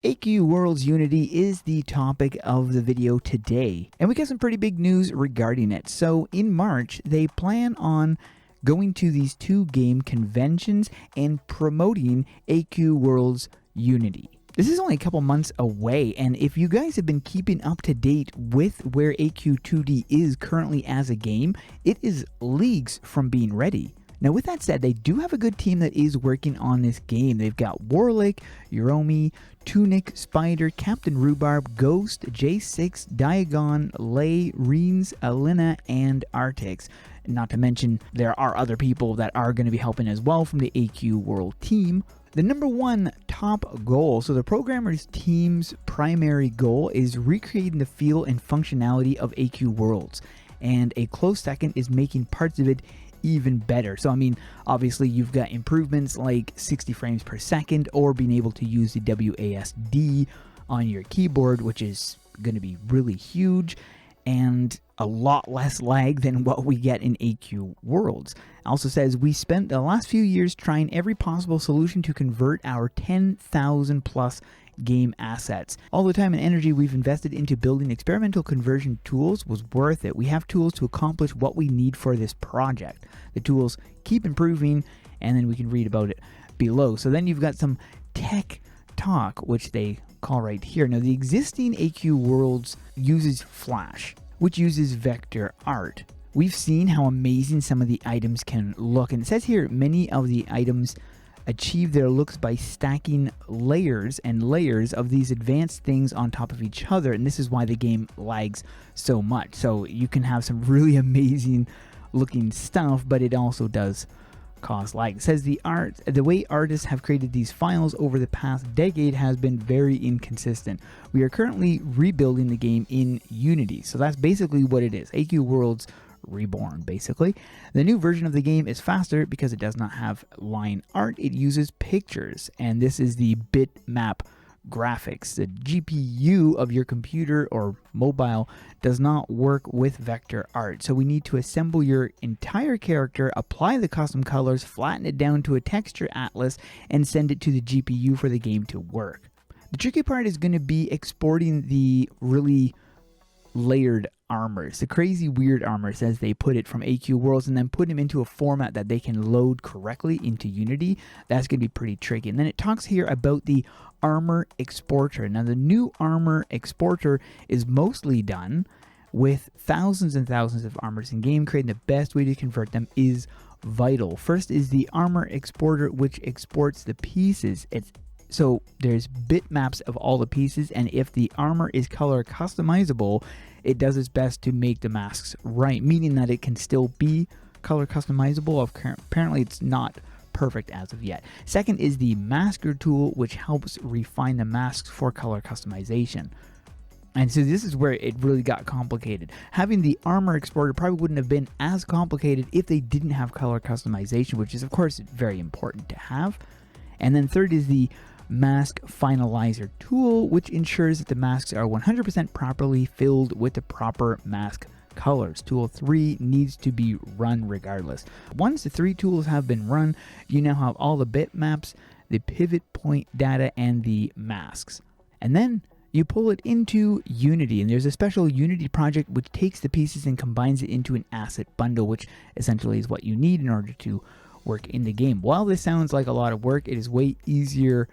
AQ Worlds Unity is the topic of the video today, and we got some pretty big news regarding it. So in March, they plan on going to these two game conventions and promoting AQ Worlds Unity. This is only a couple months away, and if you guys have been keeping up to date with where AQ2D is currently as a game, it is leagues from being ready. Now, with that said, they do have a good team that is working on this game. They've got Warlick, Uromi, Tunic, Spider, Captain Rhubarb, Ghost, J6, Diagon, Lay, Reens, Alina, and Artix. Not to mention, there are other people that are going to be helping as well from the AQ World team. The number one top goal, so the programmer's team's primary goal is recreating the feel and functionality of AQ Worlds. And a close second is making parts of it even better. So I mean, obviously you've got improvements like 60 frames per second or being able to use the WASD on your keyboard, which is going to be really huge, and a lot less lag than what we get in AQ Worlds. Also says, we spent the last few years trying every possible solution to convert our 10,000 plus game assets. All the time and energy we've invested into building experimental conversion tools was worth it. We have tools to accomplish what we need for this project. The tools keep improving, and then we can read about it below. So then you've got some tech talk, which they call right here. Now, the existing AQ Worlds uses Flash, which uses vector art. We've seen how amazing some of the items can look, and it says here many of the items achieve their looks by stacking layers and layers of these advanced things on top of each other, and this is why the game lags so much. So you can have some really amazing looking stuff, but it also does cause lag. It says the way artists have created these files over the past decade has been very inconsistent. We are currently rebuilding the game in Unity, so that's basically what it is. AQ Worlds Reborn, basically. The new version of the game is faster because it does not have line art. It uses pictures, and this is the bitmap graphics. The GPU of your computer or mobile does not work with vector art, so we need to assemble your entire character, apply the custom colors, flatten it down to a texture atlas, and send it to the GPU for the game to work. The tricky part is going to be exporting the really layered armors, the crazy weird armors as they put it, from AQ Worlds, and then put them into a format that they can load correctly into Unity. That's going to be pretty tricky. And then it talks here about the armor exporter. Now, the new armor exporter is mostly done with thousands and thousands of armors in game. Creating the best way to convert them is vital. First is the armor exporter, which exports the pieces. So there's bitmaps of all the pieces, and if the armor is color customizable, it does its best to make the masks right, meaning that it can still be color customizable. Apparently it's not perfect as of yet. Second is the masker tool, which helps refine the masks for color customization. And so this is where it really got complicated. Having the armor exporter probably wouldn't have been as complicated if they didn't have color customization, which is of course very important to have. And then third is the mask finalizer tool, which ensures that the masks are 100% properly filled with the proper mask colors. Tool 3 needs to be run regardless. Once the 3 tools have been run, you now have all the bitmaps, the pivot point data, and the masks. And then you pull it into Unity, and there's a special Unity project which takes the pieces and combines it into an asset bundle, which essentially is what you need in order to work in the game. While this sounds like a lot of work, it is way easier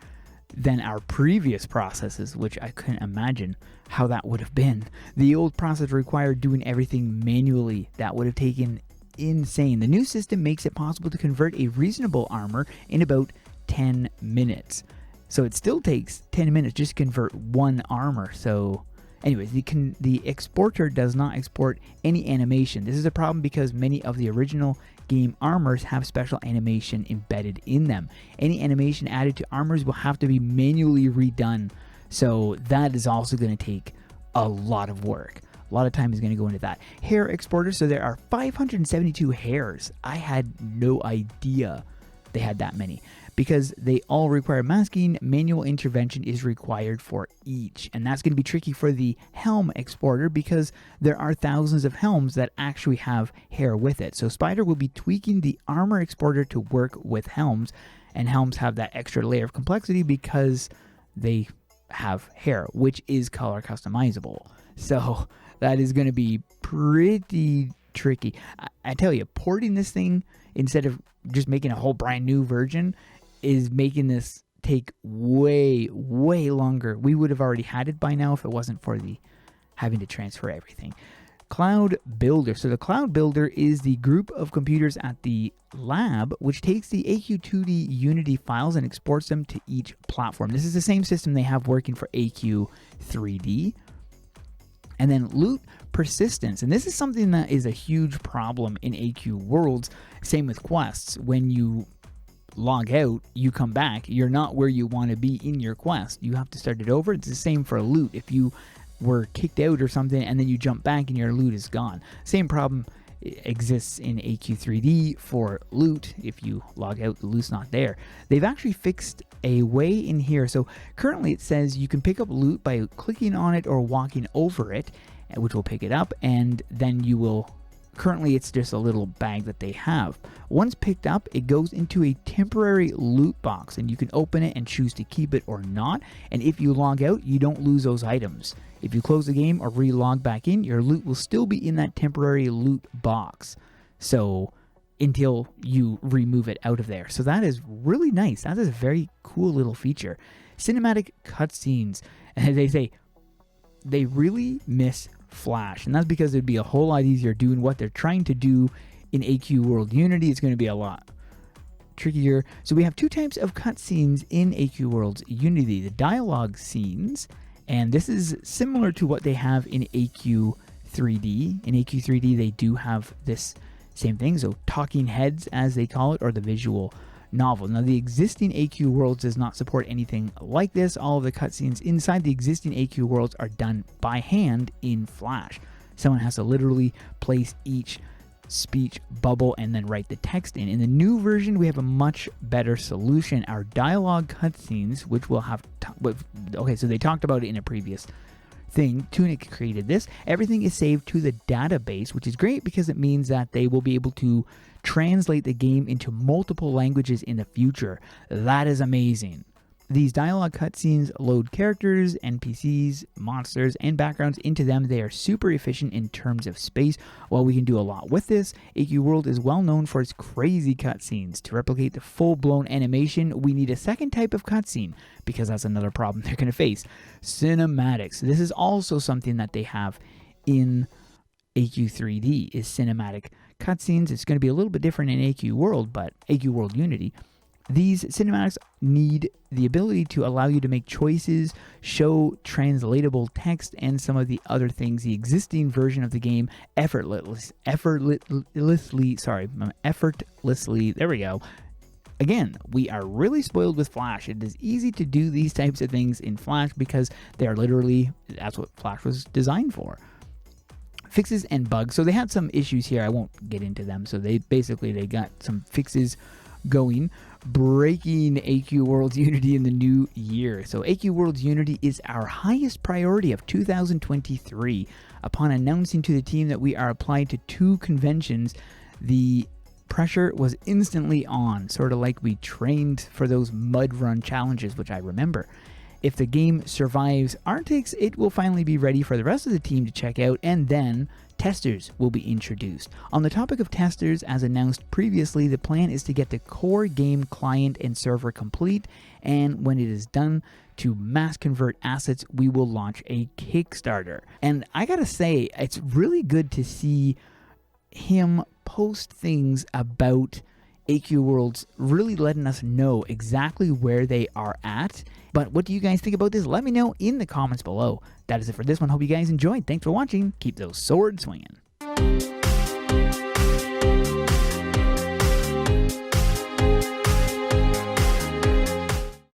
than our previous processes, which I couldn't imagine how that would have been. The old process required doing everything manually. That would have taken insane. The new system makes it possible to convert a reasonable armor in about 10 minutes. So it still takes 10 minutes just to convert one armor. So anyways, the exporter does not export any animation. This is a problem because many of the original game armors have special animation embedded in them. Any animation added to armors will have to be manually redone, so that is also going to take a lot of work. A lot of time is going to go into that. Hair exporter, so there are 572 hairs. I had no idea they had that many. Because they all require masking, manual intervention is required for each. And that's going to be tricky for the helm exporter because there are thousands of helms that actually have hair with it. So Spider will be tweaking the armor exporter to work with helms, and helms have that extra layer of complexity because they have hair, which is color customizable. So that is going to be pretty tricky. I tell you, porting this thing instead of just making a whole brand new version is making this take way longer. We would have already had it by now if it wasn't for the having to transfer everything. Cloud Builder. So the Cloud Builder is the group of computers at the lab which takes the AQ2D Unity files and exports them to each platform. This is the same system they have working for AQ3D. And then loot persistence. And this is something that is a huge problem in AQ Worlds. Same with quests. When you log out, you come back, you're not where you want to be in your quest. You have to start it over. It's the same for loot. If you were kicked out or something and then you jump back and your loot is gone. Same problem exists in AQ3D for loot. If you log out, the loot's not there. They've actually fixed a way in here. So currently it says you can pick up loot by clicking on it or walking over it, which will pick it up, and then you will... Currently, it's just a little bag that they have. Once picked up, it goes into a temporary loot box, and you can open it and choose to keep it or not. And if you log out, you don't lose those items. If you close the game or re-log back in, your loot will still be in that temporary loot box. So until you remove it out of there. So that is really nice. That is a very cool little feature. Cinematic cutscenes. And they say they really miss Flash, and that's because it'd be a whole lot easier doing what they're trying to do in AQ World Unity. It's going to be a lot trickier. So we have two types of cutscenes in AQ Worlds Unity: the dialogue scenes, and this is similar to what they have in AQ3D. In AQ3D, they do have this same thing, so talking heads, as they call it, or the visual novel. Now, the existing AQ Worlds does not support anything like this. All of the cutscenes inside the existing AQ Worlds are done by hand in Flash. Someone has to literally place each speech bubble and then write the text in. In the new version, we have a much better solution. Our dialogue cutscenes, which will have... okay, so they talked about it in a previous thing. Tunic created this. Everything is saved to the database, which is great because it means that they will be able to translate the game into multiple languages in the future. That is amazing. These dialogue cutscenes load characters, NPCs, monsters, and backgrounds into them. They are super efficient in terms of space. While we can do a lot with this, AQ World is well known for its crazy cutscenes. To replicate the full-blown animation, we need a second type of cutscene, because that's another problem they're going to face. Cinematics. This is also something that they have in AQ3D, is cinematic cutscenes. It's going to be a little bit different in AQ World, but AQ World Unity. These cinematics need the ability to allow you to make choices, show translatable text, and some of the other things the existing version of the game effortlessly, there we go. Again, we are really spoiled with Flash. It is easy to do these types of things in Flash because they are literally, that's what Flash was designed for. Fixes and bugs. So they had some issues here. I won't get into them. So they got some fixes going, breaking AQ Worlds Unity in the new year. So AQ Worlds Unity is our highest priority of 2023. Upon announcing to the team that we are applied to 2 conventions, the pressure was instantly on, sort of like we trained for those mud run challenges, which I remember. If the game survives Arctics, it will finally be ready for the rest of the team to check out, and then testers will be introduced. On the topic of testers, as announced previously, the plan is to get the core game client and server complete, and when it is done, to mass convert assets, we will launch a Kickstarter. And I gotta say, it's really good to see him post things about AQ Worlds, really letting us know exactly where they are at. But what do you guys think about this? Let me know in the comments below. That is it for this one. Hope you guys enjoyed. Thanks for watching. Keep those swords swinging.